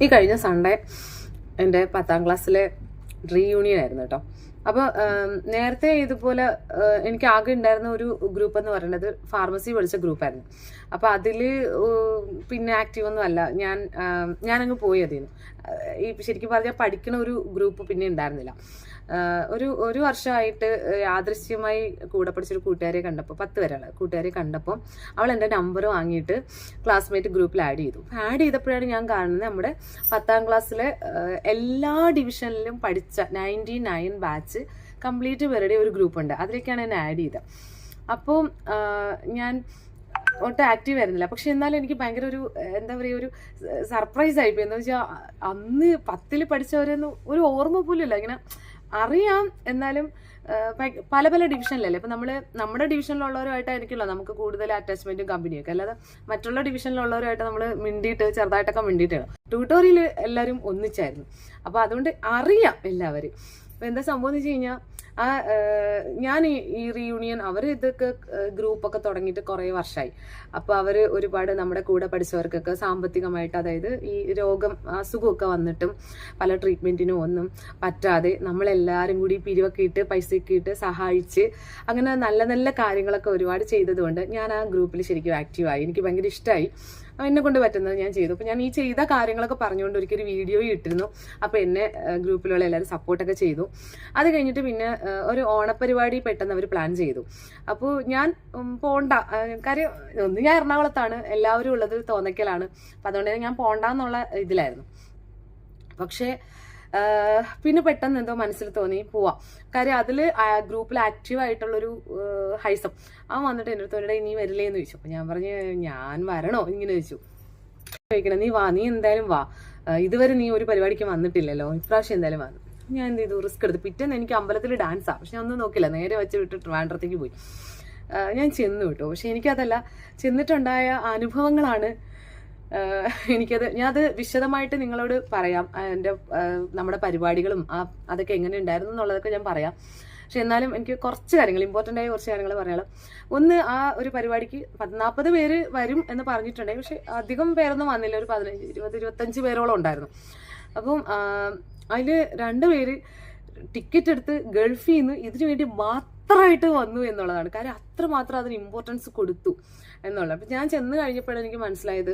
ഈ കഴിഞ്ഞ സൺഡേ എൻ്റെ 10ാം ക്ലാസ്സിലെ റീയൂണിയൻ ആയിരുന്നു കേട്ടോ. അപ്പോൾ നേരത്തെ ഇതുപോലെ എനിക്ക് ആകെ ഉണ്ടായിരുന്ന ഒരു ഗ്രൂപ്പ് എന്ന് പറയുന്നത് ഫാർമസി പഠിച്ച ഗ്രൂപ്പായിരുന്നു. അപ്പോൾ അതിൽ പിന്നെ ആക്റ്റീവ് ഒന്നും അല്ല ഞാനങ്ങ് പോയി അതിന്. ഈ ശരിക്കും പറഞ്ഞാൽ പഠിക്കണ ഒരു ഗ്രൂപ്പ് പിന്നെ ഉണ്ടായിരുന്നില്ല. ഒരു വർഷമായിട്ട് യാദൃശ്യമായി കൂടെ പഠിച്ചൊരു കൂട്ടുകാരെ കണ്ടപ്പോൾ 10 വരെയുള്ള കൂട്ടുകാരെ കണ്ടപ്പോൾ അവൾ എൻ്റെ നമ്പർ വാങ്ങിയിട്ട് ക്ലാസ്മേറ്റ് ഗ്രൂപ്പിൽ ആഡ് ചെയ്തപ്പോഴാണ് ഞാൻ കാണുന്നത് നമ്മുടെ 10ാം ക്ലാസ്സിലെ എല്ലാ ഡിവിഷനിലും പഠിച്ച 99 ബാച്ച് കംപ്ലീറ്റ് പേരുടെ ഒരു ഗ്രൂപ്പുണ്ട്. അതിലേക്കാണ് എന്നെ ആഡ് ചെയ്തത്. അപ്പോൾ ഞാൻ ഒട്ടും ആക്റ്റീവ് ആയിരുന്നില്ല. പക്ഷെ എന്നാലും എനിക്ക് ഭയങ്കര ഒരു എന്താ പറയുക, ഒരു സർപ്രൈസ് ആയിപ്പോയി. എന്താ വെച്ചാൽ അന്ന് 10ൽ പഠിച്ചവരൊന്നും ഒരു ഓർമ്മ പോലും ഇല്ല. ഇങ്ങനെ അറിയാം, എന്നാലും പല പല ഡിവിഷനിലല്ലേ. ഇപ്പം നമ്മുടെ ഡിവിഷനിലുള്ളവരുമായിട്ടായിരിക്കുമല്ലോ നമുക്ക് കൂടുതൽ അറ്റാച്ച്മെന്റും കമ്പനിയൊക്കെ. അല്ലാതെ മറ്റുള്ള ഡിവിഷനിലുള്ളവരുമായിട്ട് നമ്മൾ ചെറുതായിട്ടൊക്കെ മിണ്ടിയിട്ട് ട്യൂട്ടോറിയൽ എല്ലാവരും ഒന്നിച്ചായിരുന്നു. അപ്പോൾ അതുകൊണ്ട് അറിയാം എല്ലാവരും. അപ്പോൾ എന്താ സംഭവം എന്ന് വെച്ച് കഴിഞ്ഞാൽ ഞാൻ ഈ റീയൂണിയൻ ഇതൊക്കെ ഗ്രൂപ്പൊക്കെ തുടങ്ങിയിട്ട് കുറേ വർഷമായി. അപ്പോൾ അവർ ഒരുപാട് നമ്മുടെ കൂടെ പഠിച്ചവർക്കൊക്കെ സാമ്പത്തികമായിട്ട്, അതായത് ഈ അസുഖമൊക്കെ വന്നിട്ടും പല ട്രീറ്റ്മെൻറ്റിനും ഒന്നും പറ്റാതെ നമ്മളെല്ലാവരും കൂടി പിരിവൊക്കെ ഇട്ട് പൈസയൊക്കെ ഇട്ട് സഹായിച്ച് അങ്ങനെ നല്ല നല്ല കാര്യങ്ങളൊക്കെ ഒരുപാട് ചെയ്തതുകൊണ്ട് ഞാൻ ആ ഗ്രൂപ്പിൽ ശരിക്കും ആക്റ്റീവായി. എനിക്ക് ഭയങ്കര ഇഷ്ടമായി. എന്നെ കൊണ്ട് പറ്റുന്നത് ഞാൻ ചെയ്തു. അപ്പോൾ ഞാൻ ഈ ചെയ്ത കാര്യങ്ങളൊക്കെ പറഞ്ഞുകൊണ്ട് ഒരിക്കൽ വീഡിയോ ഇട്ടിരുന്നു. അപ്പോൾ എന്നെ ഗ്രൂപ്പിലുള്ള എല്ലാവരും സപ്പോർട്ടൊക്കെ ചെയ്തു. അത് കഴിഞ്ഞിട്ട് പിന്നെ ഒരു ഓണപ്പരിപാടി പെട്ടെന്ന് അവർ പ്ലാൻ ചെയ്തു. അപ്പോൾ ഞാൻ പോണ്ട, കാര്യം ഞാൻ എറണാകുളത്താണ്, എല്ലാവരും ഉള്ളത് തോന്നയ്ക്കലാണ്. അപ്പം അതുകൊണ്ട് തന്നെ ഞാൻ പോണ്ടെന്നുള്ള ഇതിലായിരുന്നു. പക്ഷേ പിന്നെ പെട്ടെന്ന് എന്തോ മനസ്സിൽ തോന്നി പോവാം. കാര്യം അതിൽ ഗ്രൂപ്പിൽ ആക്റ്റീവ് ആയിട്ടുള്ളൊരു ഹൈസം വന്നിട്ട് എൻ്റെ അടുത്തോടെ ഇനി വരില്ലേന്ന് ചോദിച്ചു. അപ്പോൾ ഞാൻ പറഞ്ഞു ഞാൻ വരണോ ഇങ്ങനെ ചോദിച്ചു. ചോദിക്കണം, നീ എന്തായാലും വാ, ഇതുവരെ നീ ഒരു പരിപാടിക്ക് വന്നിട്ടില്ലല്ലോ, ഇപ്രാവശ്യം എന്തായാലും വന്നു. ഞാൻ എന്ത് ചെയ്തു, റിസ്ക് എടുത്ത്. പിറ്റേന്ന് എനിക്ക് അമ്പലത്തിൽ ഡാൻസാണ്. പക്ഷെ ഒന്നും നോക്കില്ല, നേരെ വെച്ച് വിട്ട് ട്രിവാൻഡ്രത്തേക്ക് പോയി. ഞാൻ ചെന്ന് വിട്ടു. പക്ഷെ എനിക്കതല്ല, ചെന്നിട്ടുണ്ടായ അനുഭവങ്ങളാണ് ഞാനത് വിശദമായിട്ട് നിങ്ങളോട് പറയാം. നമ്മുടെ പരിപാടികളും അതൊക്കെ എങ്ങനെ ഉണ്ടായിരുന്നു എന്നുള്ളതൊക്കെ ഞാൻ പറയാം. പക്ഷെ എന്നാലും എനിക്ക് കുറച്ച് കാര്യങ്ങൾ, ഇമ്പോർട്ടൻ്റ് ആയ കുറച്ച് കാര്യങ്ങൾ പറയാം. ഒന്ന്, ആ ഒരു പരിപാടിക്ക് 40 പേര് വരും എന്ന് പറഞ്ഞിട്ടുണ്ടായി. പക്ഷെ അധികം പേരൊന്നും വന്നില്ല. ഒരു 15, 20, 25 പേരോളം ഉണ്ടായിരുന്നു. അപ്പം അതിൽ 2 പേര് ടിക്കറ്റ് എടുത്ത് ഗൾഫിൽ നിന്ന് ഇതിനു വേണ്ടി മാത്രമായിട്ട് വന്നു എന്നുള്ളതാണ്. കാര്യം അത്രമാത്രം അതിന് ഇമ്പോർട്ടൻസ് കൊടുത്തു എന്നുള്ളത്. അപ്പം ഞാൻ ചെന്ന് കഴിഞ്ഞപ്പോഴാണ് എനിക്ക് മനസ്സിലായത്,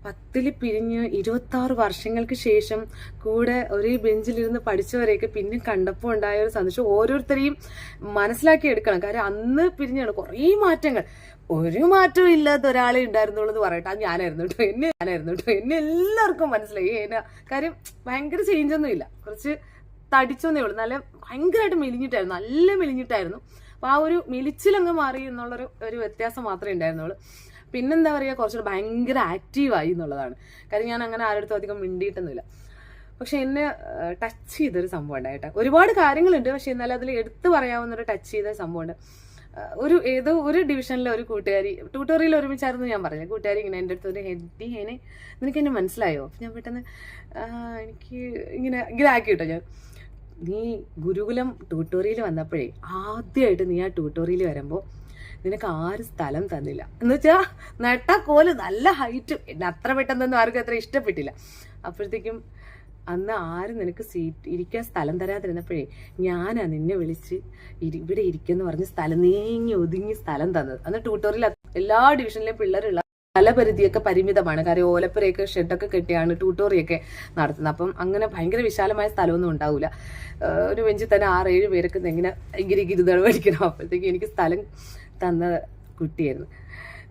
10ൽ പിരിഞ്ഞ് 26 വർഷങ്ങൾക്ക് ശേഷം കൂടെ ഒരേ ബെഞ്ചിലിരുന്ന് പഠിച്ചവരെയൊക്കെ പിന്നെ കണ്ടപ്പോൾ ഉണ്ടായ ഒരു സന്തോഷം ഓരോരുത്തരെയും മനസ്സിലാക്കി എടുക്കണം. കാര്യം അന്ന് പിരിഞ്ഞാണ് കുറേ മാറ്റങ്ങൾ. ഒരു മാറ്റവും ഇല്ലാത്ത ഒരാളെ ഉണ്ടായിരുന്നുള്ളൂ എന്ന് പറയട്ടെ, അത് ഞാനായിരുന്നു കേട്ടോ. എന്നെ എല്ലാവർക്കും മനസ്സിലായി. കാര്യം ഭയങ്കര ചേഞ്ചൊന്നും ഇല്ല, കുറച്ച് തടിച്ചൊന്നേ ഉള്ളൂ. ഭയങ്കരമായിട്ട് നല്ല മെലിഞ്ഞിട്ടായിരുന്നു. അപ്പോൾ ആ ഒരു മെലിച്ചിലങ്ങ് മാറി എന്നുള്ളൊരു വ്യത്യാസം മാത്രമേ ഉണ്ടായിരുന്നുള്ളൂ. പിന്നെന്താ പറയുക, കുറച്ചുകൂടെ ഭയങ്കര ആക്റ്റീവായി എന്നുള്ളതാണ്. കാര്യം ഞാൻ അങ്ങനെ ആരുടെ അധികം മിണ്ടിയിട്ടൊന്നുമില്ല. പക്ഷെ എന്നെ ടച്ച് ചെയ്തൊരു സംഭവം ഉണ്ടായിട്ടെ. ഒരുപാട് കാര്യങ്ങളുണ്ട്, പക്ഷെ എന്നാലും അതിൽ എടുത്തു പറയാവുന്നൊരു ടച്ച് ചെയ്ത സംഭവമുണ്ട്. ഏതോ ഒരു ഡിവിഷനിലെ ഒരു കൂട്ടുകാരി, ട്യൂട്ടോറിയൽ ഒരുമിച്ചായിരുന്നു ഞാൻ പറഞ്ഞത്. കൂട്ടുകാരി ഇങ്ങനെ എൻ്റെ അടുത്ത് ഒരു നിനക്ക് എന്നെ മനസ്സിലായോ? ഞാൻ പെട്ടെന്ന് എനിക്ക് ഇങ്ങനെ ആക്കി കേട്ടോ. നീ ഗുരുകുലം ട്യൂട്ടോറിയൽ വന്നപ്പോഴേ ആദ്യമായിട്ട് നീ ആ ട്യൂട്ടോറിയൽ വരുമ്പോൾ നിനക്ക് ആരും സ്ഥലം തന്നില്ല എന്ന് വെച്ചാൽ നെട്ടക്കോല് നല്ല ഹൈറ്റും. എന്നെ അത്ര പെട്ടെന്നൊന്നും ആർക്കും അത്ര ഇഷ്ടപ്പെട്ടില്ല. അപ്പോഴത്തേക്കും അന്ന് ആരും നിനക്ക് ഇരിക്കാൻ സ്ഥലം തരാതിരുന്നപ്പോഴേ ഞാനാ നിന്നെ വിളിച്ച് ഇവിടെ ഇരിക്കുമെന്ന് പറഞ്ഞ് നീങ്ങി ഒതുങ്ങി സ്ഥലം തന്നത്. അന്ന് ട്യൂട്ടോറിയൽ എല്ലാ ഡിവിഷനിലെയും പിള്ളേരുള്ള സ്ഥലപരിധിയൊക്കെ പരിമിതമാണ്. കാര്യം ഓലപ്പുരയൊക്കെ ഷെഡൊക്കെ കെട്ടിയാണ് ട്യൂട്ടോറിയൊക്കെ നടത്തുന്നത്. അപ്പം അങ്ങനെ ഭയങ്കര വിശാലമായ സ്ഥലമൊന്നും ഉണ്ടാവില്ല. ഒരു ബെഞ്ചിൽ തന്നെ 6-7 പേരൊക്കെ ഇങ്ങനെ ഇരുതാണ് പഠിക്കണം. അപ്പോഴത്തേക്കും എനിക്ക് സ്ഥലം തന്ന കുട്ടിയായിരുന്നു.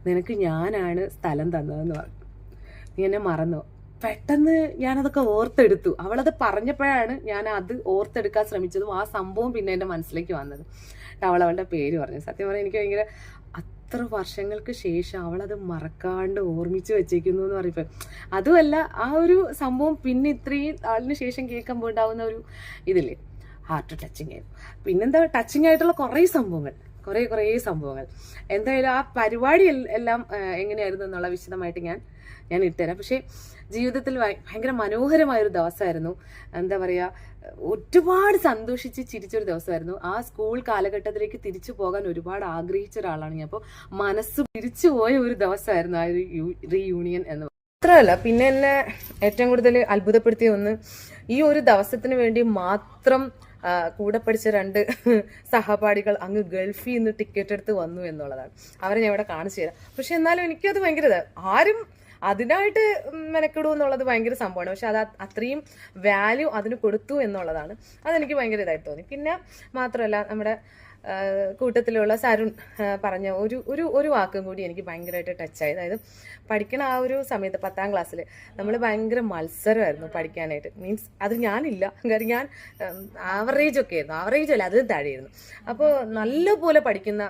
നിനക്ക് ഞാനാണ് സ്ഥലം തന്നതെന്ന് പറഞ്ഞു. നീ എന്നെ മറന്നു. പെട്ടെന്ന് ഞാനതൊക്കെ ഓർത്തെടുത്തു. അവളത് പറഞ്ഞപ്പോഴാണ് ഞാൻ അത് ഓർത്തെടുക്കാൻ ശ്രമിച്ചതും ആ സംഭവം പിന്നെ എൻ്റെ മനസ്സിലേക്ക് വന്നത്. അവളുടെ പേര് പറഞ്ഞു. സത്യം പറഞ്ഞാൽ എനിക്ക് ഭയങ്കര, അത്ര വർഷങ്ങൾക്ക് ശേഷം അവളത് മറക്കാണ്ട് ഓർമ്മിച്ച് വെച്ചേക്കുന്നു എന്ന് പറയുമ്പോൾ, അതുമല്ല ആ ഒരു സംഭവം പിന്നെ ഇത്രയും ആളിന് ശേഷം കേൾക്കുമ്പോൾ ഉണ്ടാവുന്ന ഒരു ഇതില്ലേ, ഹാർട്ട് ടച്ചിങ് ആയിരുന്നു. പിന്നെന്താ, ടച്ചിങ് ആയിട്ടുള്ള കുറേ സംഭവങ്ങൾ. എന്തായാലും ആ പരിപാടി എല്ലാം എങ്ങനെയായിരുന്നു എന്നുള്ള വിശദമായിട്ട് ഞാൻ ഇട്ടുതരാം. പക്ഷേ ജീവിതത്തിൽ ഭയങ്കര മനോഹരമായൊരു ദിവസമായിരുന്നു. എന്താ പറയുക, ഒരുപാട് സന്തോഷിച്ച് ചിരിച്ചൊരു ദിവസമായിരുന്നു. ആ സ്കൂൾ കാലഘട്ടത്തിലേക്ക് തിരിച്ചു പോകാൻ ഒരുപാട് ആഗ്രഹിച്ച ഒരാളാണ് ഞാൻ. അപ്പോൾ മനസ്സ് തിരിച്ചു പോയ ഒരു ദിവസമായിരുന്നു ആ ഒരു റീയൂണിയൻ എന്ന് മാത്രമല്ല പിന്നെ എന്നെ ഏറ്റവും കൂടുതൽ അത്ഭുതപ്പെടുത്തിയ ഒന്ന്, ഈ ഒരു ദിവസത്തിന് വേണ്ടി മാത്രം കൂടെ പഠിച്ച 2 സഹപാഠികൾ അങ്ങ് ഗൾഫിൽ നിന്ന് ടിക്കറ്റ് എടുത്ത് വന്നു എന്നുള്ളതാണ്. അവരെ ഞാൻ ഇവിടെ കാണിച്ചു തരാം. പക്ഷെ എന്നാലും എനിക്കത് ഭയങ്കര ആരും അതിനായിട്ട് മെനക്കെടൂ എന്നുള്ളത് ഭയങ്കര സംഭവമാണ്. പക്ഷെ അത് അത്രയും വാല്യൂ അതിന് കൊടുത്തു എന്നുള്ളതാണ്. അതെനിക്ക് ഭയങ്കര ഇതായിട്ട് തോന്നി. പിന്നെ മാത്രമല്ല നമ്മുടെ കൂട്ടത്തിലുള്ള സരുൺ പറഞ്ഞ ഒരു വാക്കും കൂടി എനിക്ക് ഭയങ്കരമായിട്ട് ടച്ചായി. അതായത് പഠിക്കണ ആ ഒരു സമയത്ത് 10ാം ക്ലാസ്സിൽ നമ്മൾ ഭയങ്കര മത്സരമായിരുന്നു പഠിക്കാനായിട്ട്. മീൻസ് അത് ഞാനില്ല, കാര്യം ഞാൻ ആവറേജ് ഒക്കെ ആയിരുന്നു, ആവറേജ് അല്ല അതിന് താഴെയായിരുന്നു. അപ്പോൾ നല്ലപോലെ പഠിക്കുന്ന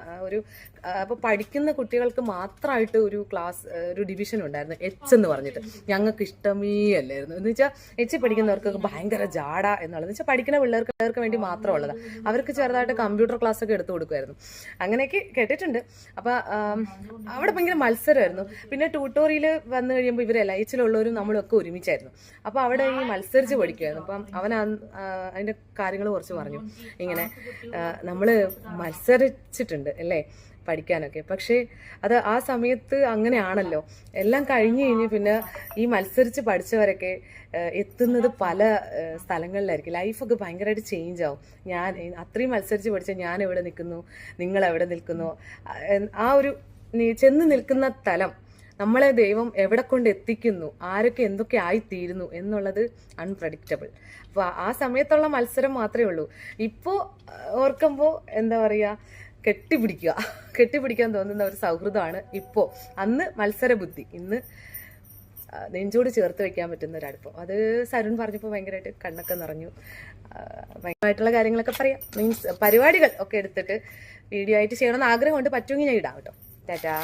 അപ്പോൾ പഠിക്കുന്ന കുട്ടികൾക്ക് മാത്രമായിട്ട് ഒരു ക്ലാസ്, ഒരു ഡിവിഷൻ ഉണ്ടായിരുന്നു, എച്ച് എന്ന് പറഞ്ഞിട്ട്. ഞങ്ങൾക്ക് ഇഷ്ടമേ അല്ലായിരുന്നു. എന്ന് വെച്ചാൽ എച്ച് പഠിക്കുന്നവർക്ക് ഭയങ്കര ജാട എന്നുള്ളത് വെച്ചാൽ പഠിക്കുന്ന പിള്ളേർക്ക് വേണ്ടി മാത്രമുള്ളതാണ്. അവർക്ക് ചെറുതായിട്ട് കമ്പ്യൂട്ടർ ക്ലാസ് ഒക്കെ എടുത്തു കൊടുക്കുമായിരുന്നു. അങ്ങനെയൊക്കെ കേട്ടിട്ടുണ്ട്. അപ്പോൾ അവിടെ ഭയങ്കര മത്സരമായിരുന്നു. പിന്നെ ട്യൂട്ടോറിയൽ വന്നു കഴിയുമ്പോൾ ഇവരെല്ലാം എച്ചിലുള്ളവരും നമ്മളൊക്കെ ഒരുമിച്ചായിരുന്നു. അപ്പോൾ അവിടെ ഈ മത്സരിച്ച് പഠിക്കുമായിരുന്നു. അപ്പം അവൻ അതിൻ്റെ കാര്യങ്ങൾ കുറച്ച് പറഞ്ഞു. ഇങ്ങനെ നമ്മൾ മത്സരിച്ചിട്ടുണ്ട് അല്ലേ പഠിക്കാനൊക്കെ. പക്ഷേ അത് ആ സമയത്ത് അങ്ങനെയാണല്ലോ. എല്ലാം കഴിഞ്ഞ് പിന്നെ ഈ മത്സരിച്ച് പഠിച്ചവരൊക്കെ എത്തുന്നത് പല സ്ഥലങ്ങളിലായിരിക്കും. ലൈഫൊക്കെ ഭയങ്കരമായിട്ട് ചേഞ്ച് ആവും. ഞാൻ അത്രയും മത്സരിച്ച് പഠിച്ച ഞാൻ എവിടെ നിൽക്കുന്നു, നിങ്ങൾ എവിടെ നിൽക്കുന്നു, ആ ഒരു ചെന്ന് നിൽക്കുന്ന തലം, നമ്മളെ ദൈവം എവിടെ കൊണ്ട് എത്തിക്കുന്നു, ആരൊക്കെ എന്തൊക്കെ ആയിത്തീരുന്നു എന്നുള്ളത് അൺപ്രഡിക്റ്റബിൾ. അപ്പോൾ ആ സമയത്തുള്ള മത്സരം മാത്രമേ ഉള്ളൂ. ഇപ്പോൾ ഓർക്കുമ്പോൾ എന്താ പറയുക, കെട്ടിപ്പിടിക്കാൻ തോന്നുന്ന ഒരു സൗഹൃദമാണ് ഇപ്പോൾ. അന്ന് മത്സരബുദ്ധി, ഇന്ന് നെഞ്ചോട് ചേർത്ത് വെക്കാൻ പറ്റുന്ന ഒരടുപ്പം. അത് സരുൺ പറഞ്ഞപ്പോൾ ഭയങ്കരമായിട്ട് കണ്ണൊക്കെ നിറഞ്ഞു. ഭയങ്കരമായിട്ടുള്ള കാര്യങ്ങളൊക്കെ പറയാം. മീൻസ് പരിപാടികൾ ഒക്കെ എടുത്തിട്ട് വീഡിയോ ആയിട്ട് ചെയ്യണമെന്ന് ആഗ്രഹമുണ്ട്. പറ്റുമെങ്കിൽ ഞാൻ ഇടാം കേട്ടോ. ടാറ്റാ.